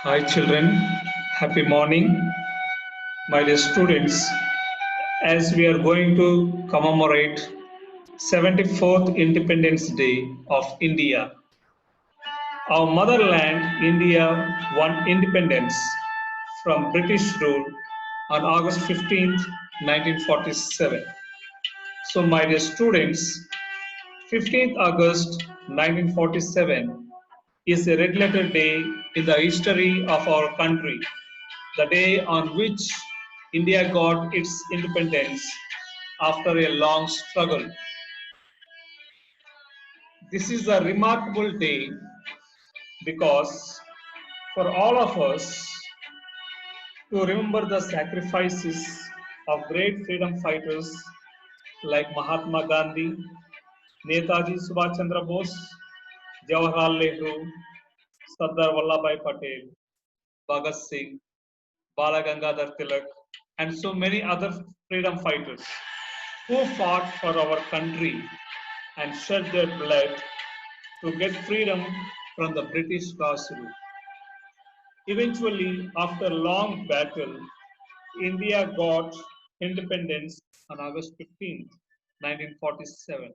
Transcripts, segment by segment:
Hi children, happy morning. My dear students, as we are going to commemorate 74th Independence Day of India, our motherland India won independence from British rule on August 15th, 1947. So my dear students, 15th August 1947 is a red letter day in the history of our country, the day on which India got its independence after a long struggle. This is a remarkable day because for all of us to remember the sacrifices of great freedom fighters like Mahatma Gandhi, Netaji Subhash Chandra Bose, Jawaharlal Nehru, Sardar Vallabhbhai Patel, Bhagat Singh, Bala Gangadhar Tilak, and so many other freedom fighters who fought for our country and shed their blood to get freedom from the British Raj rule. Eventually, after a long battle, India got independence on August 15th, 1947.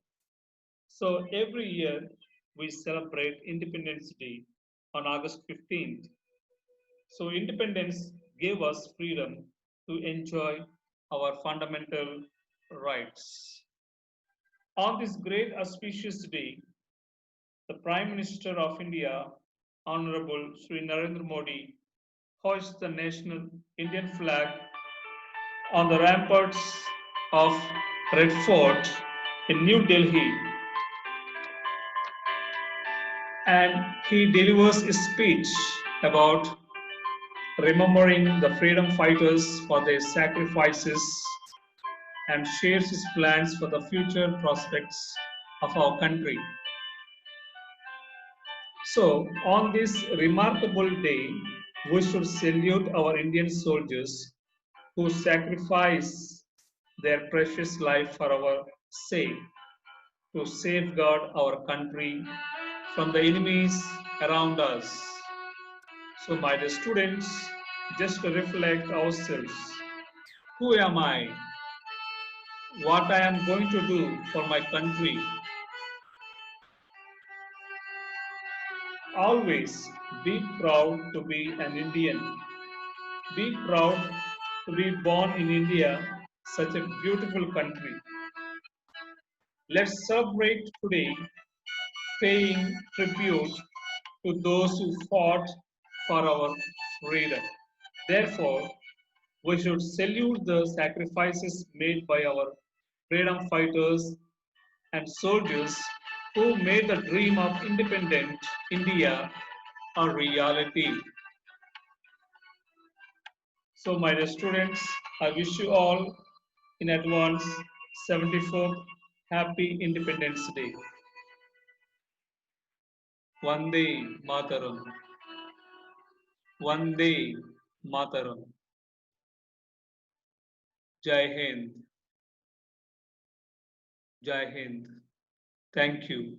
So every year we celebrate Independence Day on August 15th. So independence gave us freedom to enjoy our fundamental rights. On this great auspicious day, the Prime Minister of India, Honorable Sri Narendra Modi, hoists the national Indian flag on the ramparts of Red Fort in New Delhi, and he delivers a speech about remembering the freedom fighters for their sacrifices and shares his plans for the future prospects of our country. So, on this remarkable day, we should salute our Indian soldiers who sacrifice their precious life for our sake to safeguard our country from the enemies around us. So, my dear students, just to reflect ourselves, who am I? What I am going to do for my country? Always be proud to be an Indian. Be proud to be born in India, such a beautiful country. Let's celebrate today, paying tribute to those who fought for our freedom. Therefore, we should salute the sacrifices made by our freedom fighters and soldiers who made the dream of independent India a reality. So, my dear students, I wish you all in advance 74th Happy Independence Day. Vande Mataram. Vande Mataram. Jai Hind. Jai Hind. Thank you.